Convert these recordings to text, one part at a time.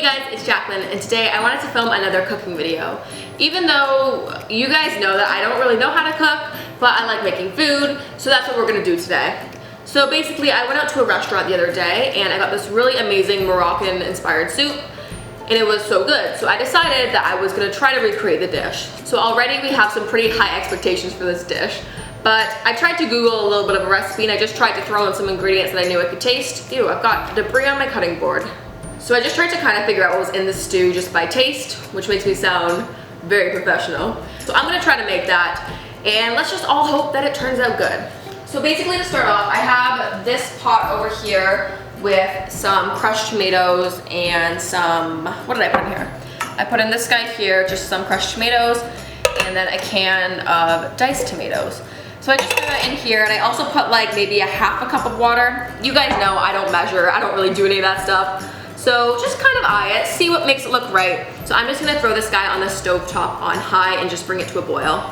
Hey guys, it's Jaclyn, and today I wanted to film another cooking video. Even though you guys know that I don't really know how to cook, but I like making food, so that's what we're gonna do today. So basically, I went out to a restaurant the other day, and I got this really amazing Moroccan-inspired soup, and it was so good. So I decided that I was gonna try to recreate the dish. So already we have some pretty high expectations for this dish, but I tried to Google a little bit of a recipe, and I just tried to throw in some ingredients that I knew I could taste. Ew, I've got debris on my cutting board. So I just tried to kind of figure out what was in the stew just by taste, which makes me sound very professional. So I'm gonna try to make that, and let's just all hope that it turns out good. So basically, to start off, I have this pot over here with some crushed tomatoes and some, what did I put in here? I put in this guy here, just some crushed tomatoes, and then a can of diced tomatoes. So I just put that in here, and I also put like maybe a half a cup of water. You guys know I don't measure, I don't really do any of that stuff. So just kind of eye it, see what makes it look right. So I'm just gonna throw this guy on the stovetop on high and just bring it to a boil.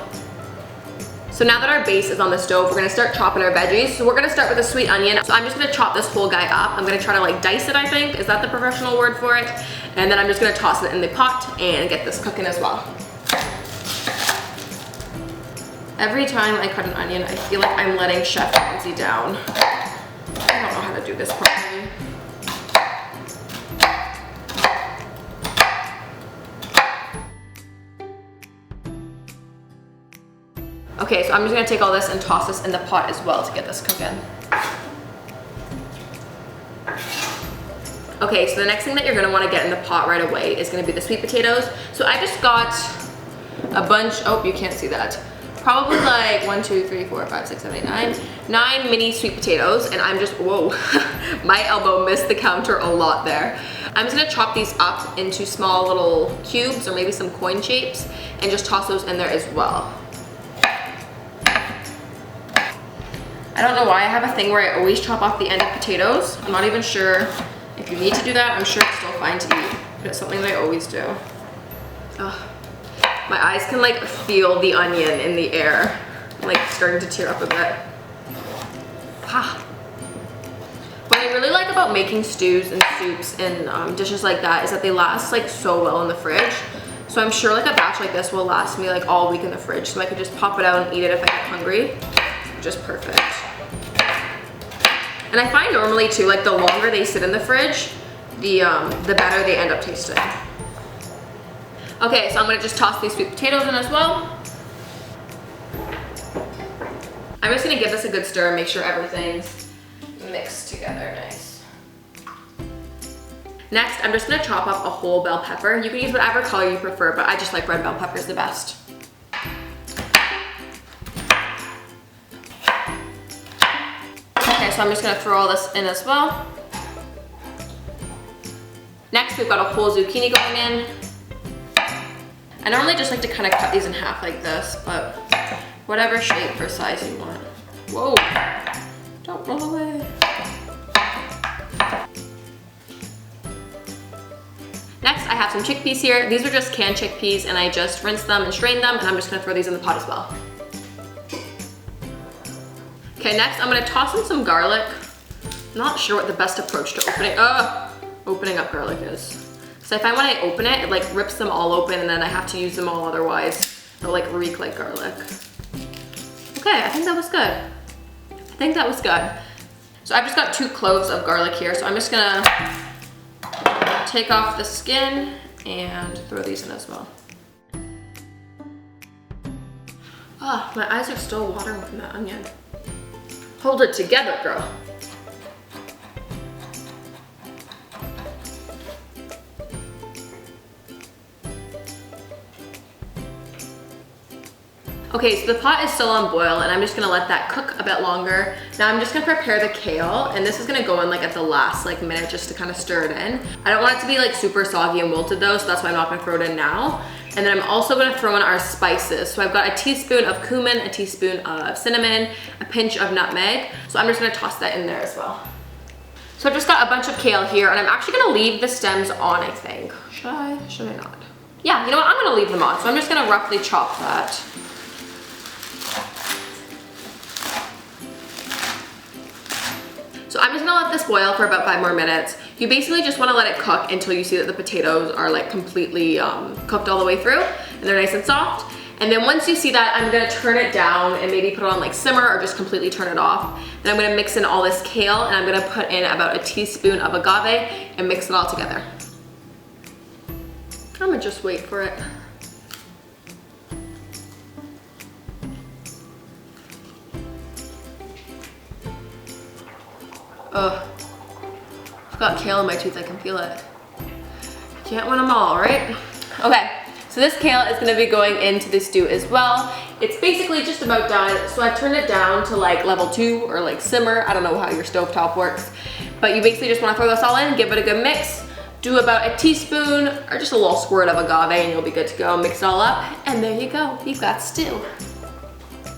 So now that our base is on the stove, we're gonna start chopping our veggies. So we're gonna start with a sweet onion. So I'm just gonna chop this whole guy up. I'm gonna try to like dice it, I think. Is that the professional word for it? And then I'm just gonna toss it in the pot and get this cooking as well. Every time I cut an onion, I feel like I'm letting Chef Ramsay down. I don't know how to do this properly. Okay, so I'm just gonna take all this and toss this in the pot as well to get this cooking. Okay, so the next thing that you're gonna wanna get in the pot right away is gonna be the sweet potatoes. So I just got a bunch, oh, you can't see that. Probably like 1, 2, 3, 4, 5, 6, 7, 8, 9 mini sweet potatoes, and I'm just, whoa, my elbow missed the counter a lot there. I'm just gonna chop these up into small little cubes or maybe some coin shapes and just toss those in there as well. I don't know why I have a thing where I always chop off the end of potatoes. I'm not even sure if you need to do that. I'm sure it's still fine to eat, but it's something that I always do. Ugh. My eyes can like feel the onion in the air. I'm like starting to tear up a bit. Ah. What I really like about making stews and soups and dishes like that is that they last like so well in the fridge. So I'm sure like a batch like this will last me like all week in the fridge. So I could just pop it out and eat it if I get hungry. Just perfect. And I find normally too, like the longer they sit in the fridge, the better they end up tasting. Okay, so I'm gonna just toss these sweet potatoes in as well. I'm just gonna give this a good stir and make sure everything's mixed together nice. Next, I'm just gonna chop up a whole bell pepper. You can use whatever color you prefer, but I just like red bell peppers the best. Okay, so I'm just gonna throw all this in as well. Next, we've got a whole zucchini going in. I normally just like to kind of cut these in half like this, but whatever shape or size you want. Whoa, don't roll away. Next, I have some chickpeas here. These are just canned chickpeas, and I just rinsed them and strained them, and I'm just gonna throw these in the pot as well. Okay, next I'm gonna toss in some garlic. I'm not sure what the best approach to opening up garlic is. So I find when I open it, it like rips them all open, and then I have to use them all otherwise. They'll like reek like garlic. Okay, I think that was good. I think that was good. So I've just got 2 cloves of garlic here, so I'm just gonna take off the skin and throw these in as well. Ah, my eyes are still watering from that onion. Hold it together, girl. Okay, so the pot is still on boil, and I'm just gonna let that cook a bit longer. Now I'm just gonna prepare the kale, and this is gonna go in like at the last like minute just to kind of stir it in. I don't want it to be like super soggy and wilted though, so that's why I'm not gonna throw it in now. And then I'm also gonna throw in our spices. So I've got a teaspoon of cumin, a teaspoon of cinnamon, a pinch of nutmeg. So I'm just gonna toss that in there as well. So I've just got a bunch of kale here, and I'm actually gonna leave the stems on, I think. Should I? Should I not? Yeah, you know what? I'm gonna leave them on. So I'm just gonna roughly chop that. So I'm just gonna let this boil for about 5 more minutes. You basically just want to let it cook until you see that the potatoes are like completely cooked all the way through and they're nice and soft. And then once you see that, I'm gonna turn it down and maybe put it on like simmer or just completely turn it off. Then I'm gonna mix in all this kale and I'm gonna put in about a teaspoon of agave and mix it all together. I'm gonna just wait for it. Ugh. I've got kale in my tooth, I can feel it. Can't win them all, right? Okay. So this kale is gonna be going into the stew as well. It's basically just about done. So I've turned it down to like level 2 or like simmer. I don't know how your stovetop works, but you basically just wanna throw this all in, give it a good mix, do about a teaspoon or just a little squirt of agave and you'll be good to go. Mix it all up and there you go, you've got stew.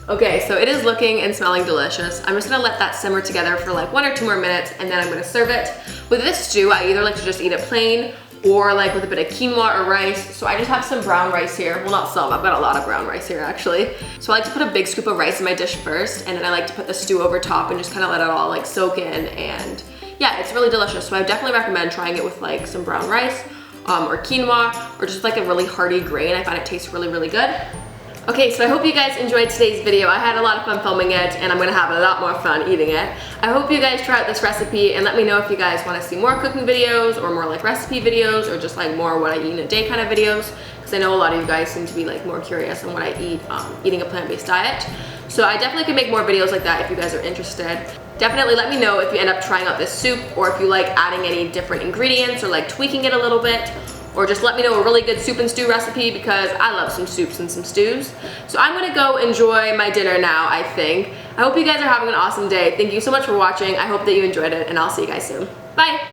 Okay, so it is looking and smelling delicious. I'm just gonna let that simmer together for like 1 or 2 more minutes and then I'm gonna serve it. With this stew, I either like to just eat it plain or like with a bit of quinoa or rice. So I just have some brown rice here. Well, not some, I've got a lot of brown rice here actually. So I like to put a big scoop of rice in my dish first, and then I like to put the stew over top and just kind of let it all like soak in, and yeah, it's really delicious. So I definitely recommend trying it with like some brown rice or quinoa or just like a really hearty grain. I find it tastes really, really good. Okay, so I hope you guys enjoyed today's video. I had a lot of fun filming it and I'm gonna have a lot more fun eating it. I hope you guys try out this recipe and let me know if you guys wanna see more cooking videos or more like recipe videos or just like more what I eat in a day kind of videos, because I know a lot of you guys seem to be like more curious on what I eat eating a plant-based diet. So I definitely can make more videos like that if you guys are interested. Definitely let me know if you end up trying out this soup or if you like adding any different ingredients or like tweaking it a little bit. Or just let me know a really good soup and stew recipe because I love some soups and some stews. So I'm gonna go enjoy my dinner now, I think. I hope you guys are having an awesome day. Thank you so much for watching. I hope that you enjoyed it and I'll see you guys soon. Bye.